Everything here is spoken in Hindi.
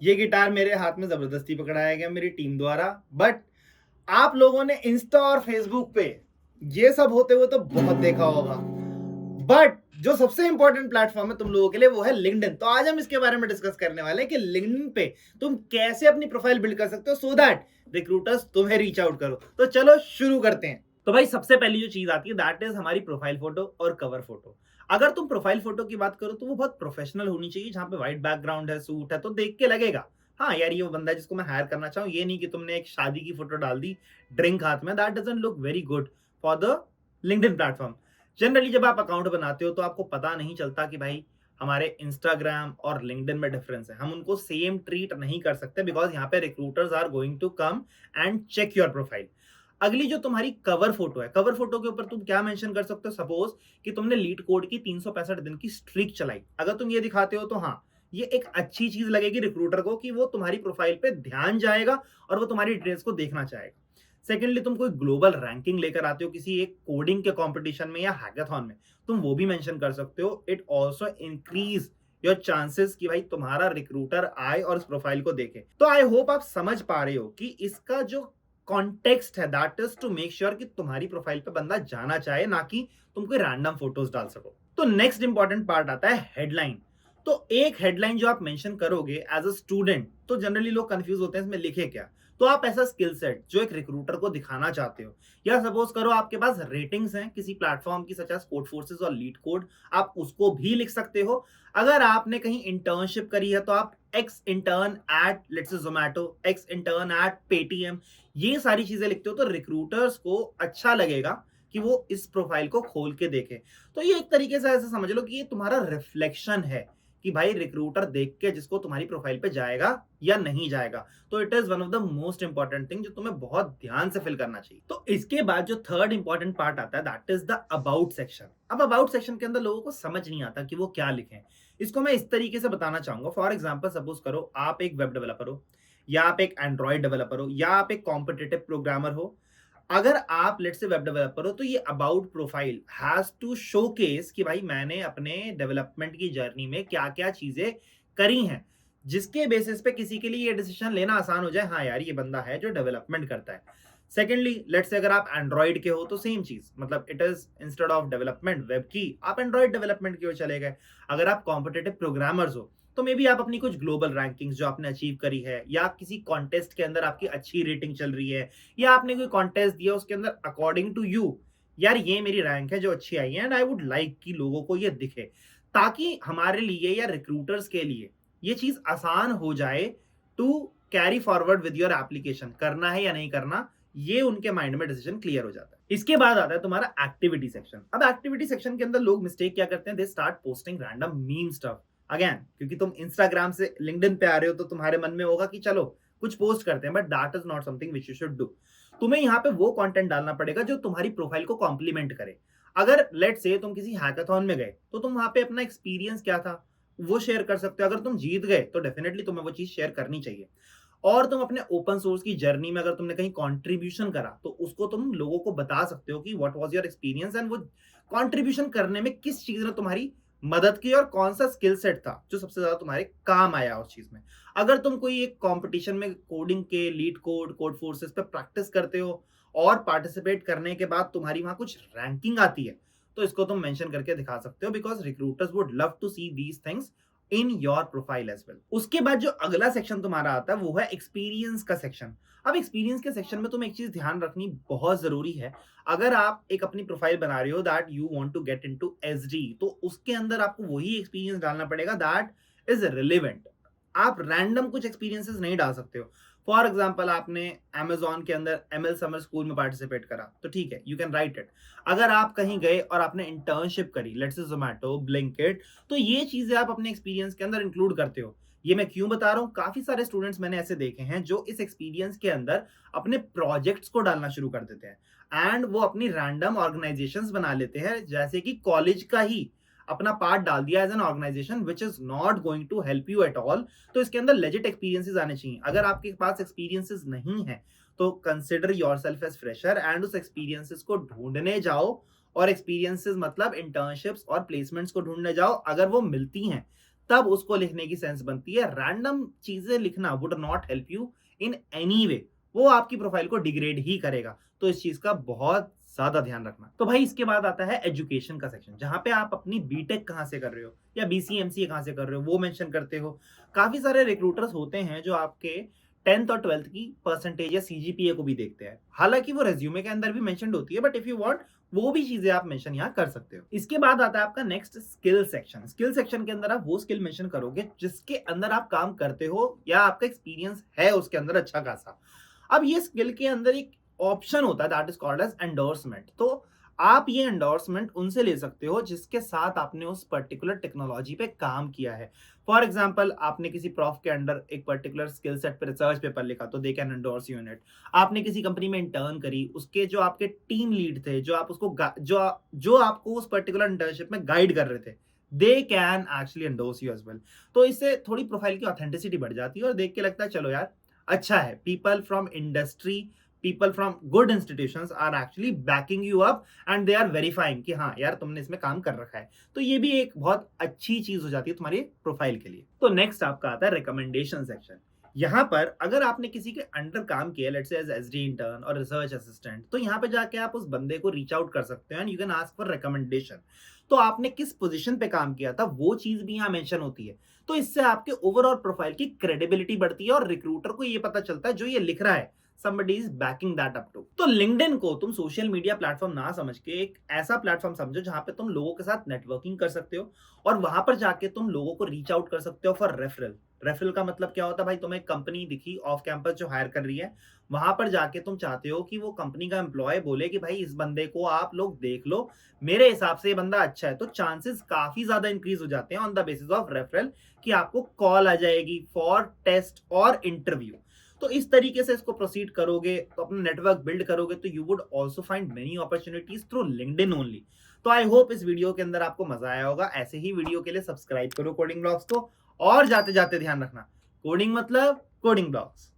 ये गिटार मेरे हाथ में ज़बरदस्ती पकड़ाया गया मेरी टीम द्वारा, बट आप लोगों ने इंस्टा और फेसबुक पे ये सब होते हुए तो बहुत देखा होगा। बट जो सबसे इंपॉर्टेंट प्लेटफॉर्म है तुम लोगों के लिए वो है लिंक्डइन। तो आज हम इसके बारे में डिस्कस करने वाले हैं कि लिंक्डइन पे तुम कैसे अपनी प्रोफाइल बिल्ड कर सकते हो सो दैट रिक्रूटर्स तुम्हें रीच आउट करो। तो चलो शुरू करते हैं। तो भाई सबसे पहली जो चीज आती है दैट इज हमारी प्रोफाइल फोटो और कवर फोटो। अगर तुम प्रोफाइल फोटो की बात करो तो वो बहुत प्रोफेशनल होनी चाहिए, जहां पे व्हाइट बैकग्राउंड है, सूट है, तो देख के लगेगा हाँ यार ये वो बंदा है जिसको मैं हायर करना चाहूँ। ये नहीं कि तुमने एक शादी की फोटो डाल दी ड्रिंक हाथ में, that doesn't look very good for the LinkedIn platform. Generally जब आप अकाउंट बनाते हो तो आपको पता नहीं चलता कि भाई हमारे इंस्टाग्राम और लिंक्डइन में डिफरेंस है। हम उनको सेम ट्रीट नहीं कर सकते बिकॉज यहाँ पे recruiters are going to come and check your profile. अगली जो तुम्हारी कवर फोटो है, कवर फोटो के ऊपर तुम क्या मेंशन कर सकते हो? सपोज कि तुमने लीड कोड की 365 दिन की स्ट्रीक चलाई, अगर तुम ये दिखाते हो तो हाँ ये एक अच्छी चीज लगेगी रिक्रूटर को कि वो तुम्हारी प्रोफाइल पे ध्यान जाएगा और वो तुम्हारी डिटेल्स को देखना चाहेगा। सेकेंडली तुम कोई ग्लोबल रैंकिंग लेकर आते हो किसी एक कोडिंग के कंपटीशन में या हैकाथॉन में, तुम वो भी मेंशन कर सकते हो। It also increase your chances कि भाई तुम्हारा रिक्रूटर आए और इस प्रोफाइल को देखे। तो आई होप आप समझ पा रहे हो कि इसका जो कॉन्टेक्स्ट है that is to make sure कि तुम्हारी प्रोफाइल पे बंदा जाना चाहे, ना कि तुम कोई रैंडम फोटोज डाल सको। तो नेक्स्ट इंपॉर्टेंट पार्ट आता है हेडलाइन। तो एक हेडलाइन जो आप मेंशन करोगे एज अ स्टूडेंट, तो जनरली लोग कंफ्यूज होते हैं इसमें लिखे क्या। तो आप ऐसा स्किल सेट जो एक रिक्रूटर को दिखाना चाहते हो, या सपोज करो आपके पास रेटिंग्स हैं किसी प्लेटफॉर्म की सच एज कोड फोर्सेस और लीड कोड, आप उसको भी लिख सकते हो। अगर आपने कहीं इंटर्नशिप करी है तो आप x intern eight let's say Zomato, x intern eight Paytm, ये सारी चीजें लिखते हो तो रिक्रूटर्स को अच्छा लगेगा कि वो इस प्रोफाइल को खोल के देखे। तो ये एक तरीके से ऐसे समझ लो कि ये तुम्हारा रिफ्लेक्शन है कि भाई रिक्रूटर देख के जिसको तुम्हारी प्रोफाइल पे जाएगा या नहीं जाएगा। तो it is one of the most important thing जो तुम्हें बहुत ध्यान से फिल करना चाहिए। तो इसके बाद जो थर्ड इंपॉर्टेंट पार्ट आता है that is the about section. अब अबाउट सेक्शन के अंदर लोगों को समझ नहीं आता कि वो क्या लिखें। इसको मैं इस तरीके से बताना चाहूंगा। फॉर एग्जाम्पल सपोज करो आप एक वेब डेवलपर हो, या आप एक एंड्रॉइड डेवलपर हो, या आप एक कॉम्पिटिटिव प्रोग्रामर हो। अगर आप लेट्स से वेब डेवलपर हो तो ये about profile has to showcase कि भाई मैंने अपने डेवलपमेंट की जर्नी में क्या क्या चीजें करी हैं, जिसके बेसिस पे किसी के लिए ये डिसीजन लेना आसान हो जाए हाँ यार ये बंदा है जो डेवलपमेंट करता है। सेकेंडली लेट्स से अगर आप एंड्रॉइड के हो तो सेम चीज, मतलब it is instead of development web की आप एंड्रॉइड डेवलपमेंट की ओर चले गए। अगर आप कॉम्पिटेटिव प्रोग्रामर्स हो तो मे बी आप अपनी कुछ ग्लोबल रैंकिंग्स जो आपने अचीव करी है, या किसी कॉन्टेस्ट के अंदर आपकी अच्छी रेटिंग चल रही है, या आपने कोई कॉन्टेस्ट दिया उसके अंदर अकॉर्डिंग टू यू यार ये मेरी रैंक है जो अच्छी आई है एंड आई वुड लाइक कि लोगों को ये दिखे, ताकि हमारे लिए या रिक्रूटर्स के लिए ये चीज आसान हो जाए to carry forward with your application, करना है या नहीं करना, ये उनके माइंड में डिसीजन क्लियर हो जाता है। इसके बाद आता है तुम्हारा एक्टिविटी सेक्शन। अब एक्टिविटी सेक्शन के अंदर लोग मिस्टेक क्या करते हैं, they start posting random meme stuff. Again क्योंकि तुम इंस्टाग्राम से लिंक्डइन पे आ रहे हो तो तुम्हारे मन में होगा कि चलो कुछ पोस्ट करते हैं, but that is not something which you should do. तुम्हें यहाँ पे वो कंटेंट डालना पड़ेगा जो तुम्हारी प्रोफाइल को कॉम्प्लीमेंट करे। अगर लेट से तुम किसी हैकाथॉन में गए तो तुम वहां पे अपना एक्सपीरियंस क्या था वो शेयर कर सकते हो। अगर तुम जीत गए तो डेफिनेटली तुम्हें वो चीज शेयर करनी चाहिए। और तुम अपने ओपन सोर्स की जर्नी में अगर तुमने कहीं कंट्रीब्यूशन करा तो उसको तुम लोगों को बता सकते हो कि what was your experience and वो कंट्रीब्यूशन करने में किस चीज ने तुम्हारी मदद की और कौन सा स्किल सेट था जो सबसे ज्यादा तुम्हारे काम आया उस चीज में। अगर तुम कोई एक कंपटीशन में कोडिंग के लीड कोड कोड फोर्सेस पे प्रैक्टिस करते हो और पार्टिसिपेट करने के बाद तुम्हारी वहां कुछ रैंकिंग आती है, तो इसको तुम मेंशन करके दिखा सकते हो because recruiters would love to see these things in your profile as well. उसके बाद जो अगला सेक्शन तुम्हारा आता है वो है एक्सपीरियंस का सेक्शन। अब एक्सपीरियंस के सेक्शन में तुम्हें एक चीज ध्यान रखनी बहुत जरूरी है। अगर आप एक अपनी प्रोफाइल बना रहे हो that you want to get into SD, तो उसके अंदर आपको वही एक्सपीरियंस डालना पड़ेगा दैट इज रिलेवेंट। आप रैंडम कुछ एक्सपीरियंसेस नहीं डाल सकते हो। फॉर एग्जाम्पल आपने Amazon के अंदर ML समर स्कूल में पार्टिसिपेट करा तो ठीक है यू कैन राइट इट। अगर आप कहीं गए और आपने इंटर्नशिप करी लेट्स से जोमेटो ब्लिंकिट, तो ये चीजें आप अपने एक्सपीरियंस के अंदर इंक्लूड करते हो। ये मैं क्यों बता रहा हूँ, काफी सारे स्टूडेंट्स मैंने ऐसे देखे हैं जो इस एक्सपीरियंस के अंदर अपने प्रोजेक्ट्स को डालना शुरू कर देते हैं एंड वो अपनी रैंडम ऑर्गेनाइजेशंस बना लेते हैं, जैसे कि कॉलेज का ही अपना पार्ट डाल दिया as an organisation which is not going to help you at all. तो इसके अंदर लेजिट एक्सपीरियंसेस आने चाहिए। अगर आपके पास एक्सपीरियंसेस नहीं है तो consider yourself as fresher and उस एक्सपीरियंसेस को ढूंढने जाओ। और एक्सपीरियंसेस मतलब इंटर्नशिप्स और प्लेसमेंट्स को ढूंढने जाओ। अगर वो मिलती हैं तब उसको लिखने की सेंस बनती है। रैंडम चीजें लिखना would not help you in any way, वो आपकी प्रोफाइल को डिग्रेड ही करेगा। तो इस चीज का बहुत ज्यादा ध्यान रखना। तो भाई इसके बाद आता है एजुकेशन का सेक्शन, जहां पे आप अपनी बीटेक कहां से कर रहे हो या बीसीएमसीए कहां से कर रहे हो वो मेंशन करते हो। काफी सारे रिक्रूटर्स होते हैं जो आपके 10th और 12th की परसेंटेज या सीजीपीए को भी देखते हैं। हालांकि वो रेज्यूमे के अंदर भी मेंशन्ड होती है, बट इफ यू वांट वो भी चीजें आप मेंशन यहाँ कर सकते हो। इसके बाद आता है आपका next skill section. Skill section के अंदर आप वो स्किल मेंशन करोगे जिसके अंदर आप काम करते हो या आपका एक्सपीरियंस है उसके अंदर अच्छा खासा। अब ये स्किल के अंदर एक ऑप्शन होता है that is called as endorsement. तो आप ये एंडोर्समेंट उनसे ले सकते हो जिसके साथ आपने उस पर्टिकुलर टेक्नोलॉजी पे काम किया है। फॉर एग्जाम्पल, आपने किसी प्रॉफ के अंडर एक पर्टिकुलर स्किल सेट पे रिसर्च पेपर लिखा तो दे कैन एंडोर्स यूनिट। आपने किसी कंपनी में इंटर्न करी, उसके जो आपके टीम लीड थे, जो आप उसको जो आपको उस पर्टिकुलर इंटर्नशिप में गाइड कर रहे थे, they can actually endorse you as well. तो इससे थोड़ी प्रोफाइल की ऑथेंटिसिटी बढ़ जाती है और देख के लगता है चलो यार अच्छा है, people from industry, people from good institutions are actually backing you up and they are verifying कि हाँ यार तुमने इसमें काम कर रखा है। तो ये भी एक बहुत अच्छी चीज हो जाती है तुम्हारी प्रोफाइल के लिए। तो नेक्स्ट आपका आता है रिकमेंडेशन सेक्शन। यहाँ पर अगर आपने किसी के अंडर काम किया, let's say as SD intern और रिसर्च असिस्टेंट, तो यहाँ पे जाके आप उस बंदे को रीच आउट कर सकते हो and you can ask for recommendation. तो आपने किस पोजीशन पे काम किया था वो चीज भी यहाँ मेंशन होती है। तो इससे आपके ओवरऑल प्रोफाइल की क्रेडिबिलिटी बढ़ती है और रिक्रूटर को ये पता चलता है जो ये लिख रहा है somebody is backing that up too। तो लिंक्डइन को तुम सोशल मीडिया प्लेटफॉर्म ना समझ के एक ऐसा प्लेटफॉर्म समझो जहां पे तुम लोगों के साथ नेटवर्किंग कर सकते हो और वहां पर जाके तुम लोगों को रीच आउट कर सकते हो फॉर रेफरल। रेफरल का मतलब क्या होता है भाई, तुम्हें कंपनी दिखी ऑफ कैंपस जो हायर कर रही है, वहां पर जाके तुम चाहते हो कि वो कंपनी का एम्प्लॉय बोले कि भाई इस बंदे को आप लोग देख लो, मेरे हिसाब से ये बंदा अच्छा है। तो चांसेस काफी ज्यादा इंक्रीज हो जाते हैं on the basis of referral कि आपको कॉल आ जाएगी फॉर टेस्ट और इंटरव्यू। तो इस तरीके से इसको प्रोसीड करोगे तो अपना नेटवर्क बिल्ड करोगे तो you would also find many opportunities through LinkedIn only. तो आई होप इस वीडियो के अंदर आपको मजा आया होगा। ऐसे ही वीडियो के लिए सब्सक्राइब करो कोडिंग ब्लॉग्स को। और जाते जाते ध्यान रखना, कोडिंग मतलब कोडिंग ब्लॉग्स।